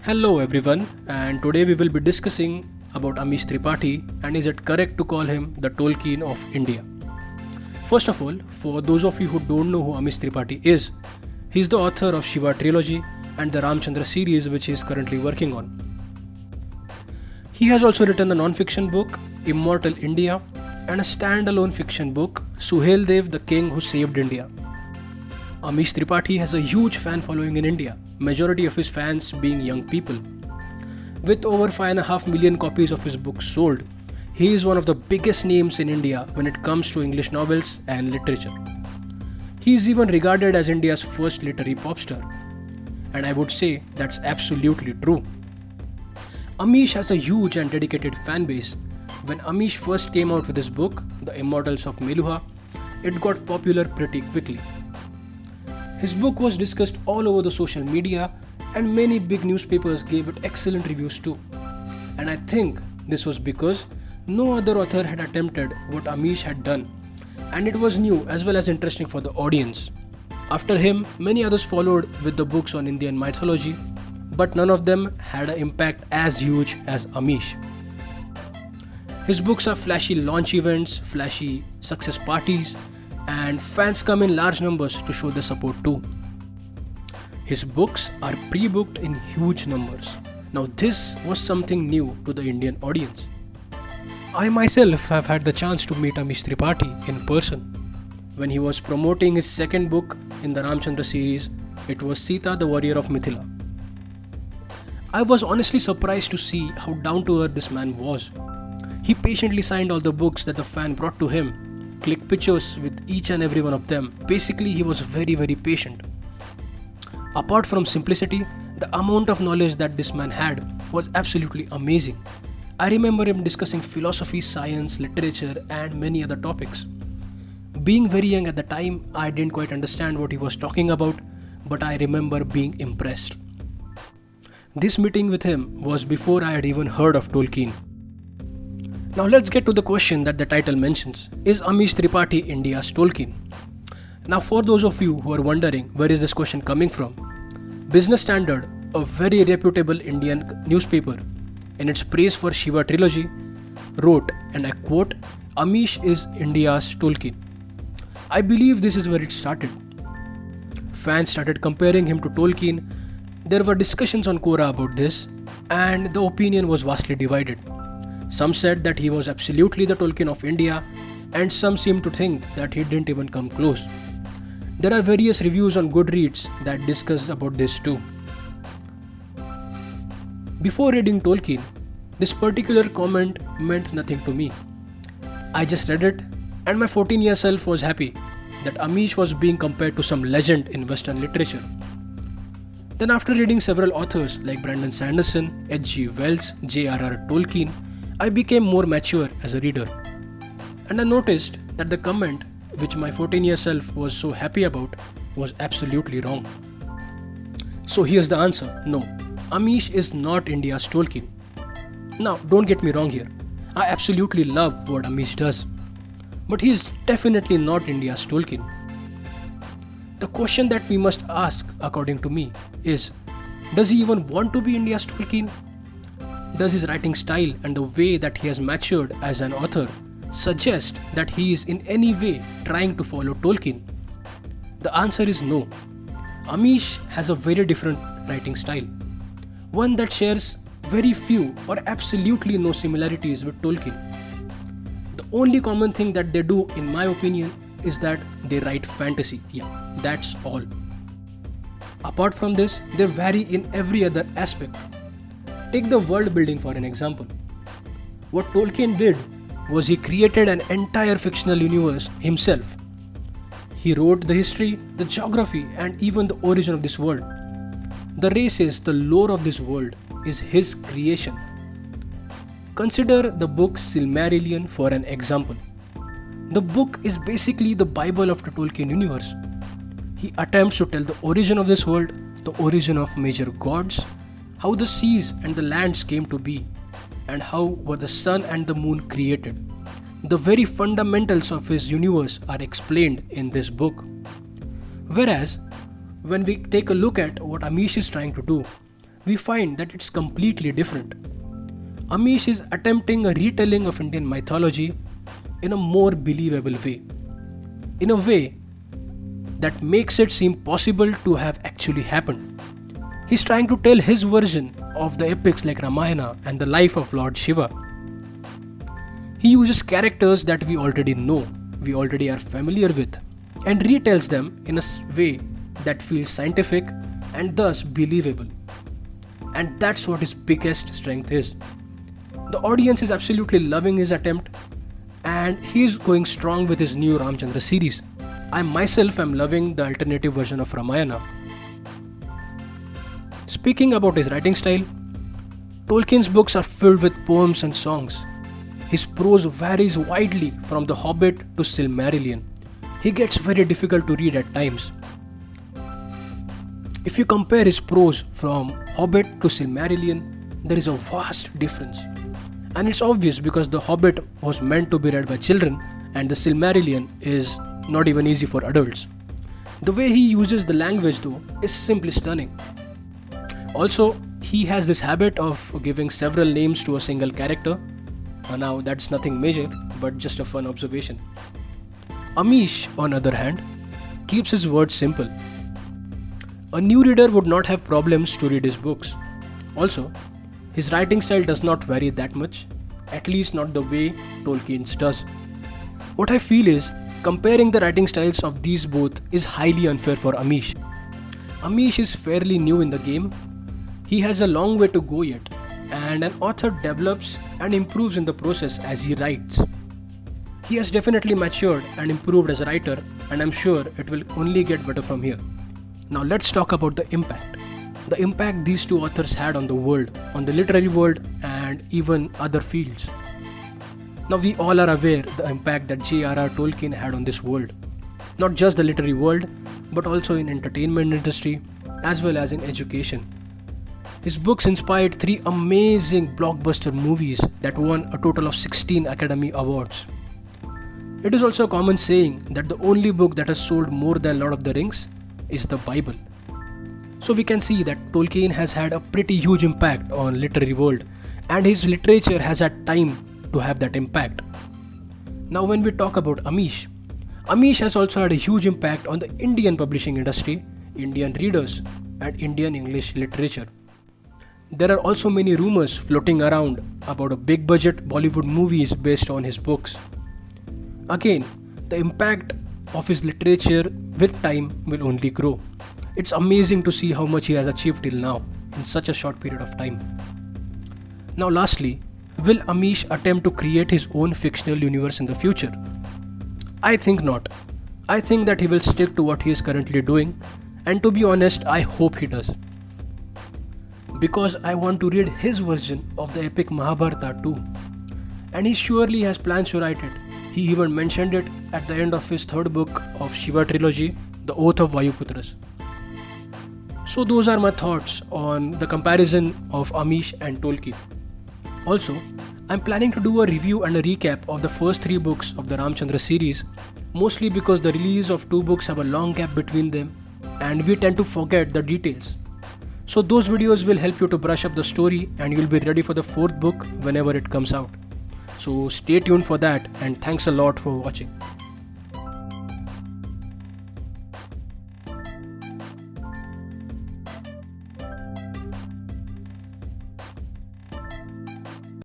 Hello everyone, and today we will be discussing about Amish Tripathi and is it correct to call him the Tolkien of India? First of all, for those of you who don't know who Amish Tripathi is, he is the author of Shiva trilogy and the Ramchandra series which he is currently working on. He has also written a non-fiction book, Immortal India, and a standalone fiction book, Suhel Dev, the King Who Saved India. Amish Tripathi has a huge fan following in India, majority of his fans being young people. With over 5.5 million copies of his book sold, he is one of the biggest names in India when it comes to English novels and literature. He is even regarded as India's first literary pop star. And I would say that's absolutely true. Amish has a huge and dedicated fan base. When Amish first came out with his book, The Immortals of Meluha, it got popular pretty quickly. His book was discussed all over the social media and many big newspapers gave it excellent reviews too. And I think this was because no other author had attempted what Amish had done, and it was new as well as interesting for the audience. After him, many others followed with the books on Indian mythology, but none of them had an impact as huge as Amish. His books are flashy launch events, flashy success parties, and fans come in large numbers to show their support too. His books are pre-booked in huge numbers. Now this was something new to the Indian audience. I myself have had the chance to meet Amish Tripathi in person. When he was promoting his second book in the Ramchandra series, it was Sita the Warrior of Mithila. I was honestly surprised to see how down to earth this man was. He patiently signed all the books that the fan brought to him, clicked pictures with each and every one of them. Basically, he was very patient. Apart from simplicity, the amount of knowledge that this man had was absolutely amazing. I remember him discussing philosophy, science, literature, and many other topics. Being very young at the time, I didn't quite understand what he was talking about, but I remember being impressed. This meeting with him was before I had even heard of Tolkien. Now let's get to the question that the title mentions. Is Amish Tripathi India's Tolkien? Now for those of you who are wondering where is this question coming from, Business Standard, a very reputable Indian newspaper, in its praise for Shiva trilogy, wrote, and I quote, Amish is India's Tolkien. I believe this is where it started. Fans started comparing him to Tolkien. There were discussions on Quora about this, and the opinion was vastly divided. Some said that he was absolutely the Tolkien of India, and some seemed to think that he didn't even come close. There are various reviews on Goodreads that discuss about this too. Before reading Tolkien, this particular comment meant nothing to me. I just read it, and my 14-year self was happy that Amish was being compared to some legend in Western literature. Then after reading several authors like Brandon Sanderson, H.G. Wells, J.R.R. Tolkien, I became more mature as a reader. And I noticed that the comment which my 14-year self was so happy about was absolutely wrong. So here's the answer. No, Amish is not India's Tolkien. Now don't get me wrong here. I absolutely love what Amish does. But he is definitely not India's Tolkien. The question that we must ask, according to me, is, does he even want to be India's Tolkien? Does his writing style and the way that he has matured as an author suggest that he is in any way trying to follow Tolkien? The answer is no. Amish has a very different writing style, one that shares very few or absolutely no similarities with Tolkien. The only common thing that they do, in my opinion, is that they write fantasy. Yeah, that's all. Apart from this, they vary in every other aspect. Take the world building for an example. What Tolkien did was he created an entire fictional universe himself. He wrote the history, the geography, and even the origin of this world. The races, the lore of this world is his creation. Consider the book Silmarillion for an example. The book is basically the Bible of the Tolkien universe. He attempts to tell the origin of this world, the origin of major gods, how the seas and the lands came to be, and how were the sun and the moon created. The very fundamentals of his universe are explained in this book. Whereas, when we take a look at what Amish is trying to do, we find that it's completely different. Amish is attempting a retelling of Indian mythology in a more believable way, in a way that makes it seem possible to have actually happened. He's trying to tell his version of the epics like Ramayana and the life of Lord Shiva. He uses characters that we already know, we already are familiar with, and retells them in a way that feels scientific and thus believable. And that's what his biggest strength is. The audience is absolutely loving his attempt, and he is going strong with his new Ramchandra series. I myself am loving the alternative version of Ramayana. Speaking about his writing style, Tolkien's books are filled with poems and songs. His prose varies widely from The Hobbit to Silmarillion. He gets very difficult to read at times. If you compare his prose from Hobbit to Silmarillion, there is a vast difference. And it's obvious because The Hobbit was meant to be read by children and the Silmarillion is not even easy for adults. The way he uses the language though is simply stunning. Also, he has this habit of giving several names to a single character. Now that's nothing major, but just a fun observation. Amish, on the other hand, keeps his words simple. A new reader would not have problems to read his books. Also, his writing style does not vary that much, at least not the way Tolkien's does. What I feel is, comparing the writing styles of these both is highly unfair for Amish. Amish is fairly new in the game. He has a long way to go yet, and an author develops and improves in the process as he writes. He has definitely matured and improved as a writer, and I'm sure it will only get better from here. Now let's talk about the impact. The impact these two authors had on the world, on the literary world, and even other fields. Now we all are aware the impact that J.R.R. Tolkien had on this world. Not just the literary world, but also in entertainment industry, as well as in education. His books inspired 3 amazing blockbuster movies that won a total of 16 Academy Awards. It is also a common saying that the only book that has sold more than Lord of the Rings is the Bible. So we can see that Tolkien has had a pretty huge impact on literary world, and his literature has had time to have that impact. Now when we talk about Amish, Amish has also had a huge impact on the Indian publishing industry, Indian readers, and Indian English literature. There are also many rumors floating around about a big budget Bollywood movies based on his books. Again, the impact of his literature with time will only grow. It's amazing to see how much he has achieved till now in such a short period of time. Now lastly, will Amish attempt to create his own fictional universe in the future? I think not. I think that he will stick to what he is currently doing, and to be honest, I hope he does. Because I want to read his version of the epic Mahabharata too. And he surely has plans to write it. He even mentioned it at the end of his 3rd book of Shiva trilogy, The Oath of Vayuputras. So those are my thoughts on the comparison of Amish and Tolkien. Also, I'm planning to do a review and a recap of the first 3 books of the Ramchandra series, mostly because the release of 2 books have a long gap between them and we tend to forget the details. So those videos will help you to brush up the story and you'll be ready for the 4th book whenever it comes out. So stay tuned for that, and thanks a lot for watching.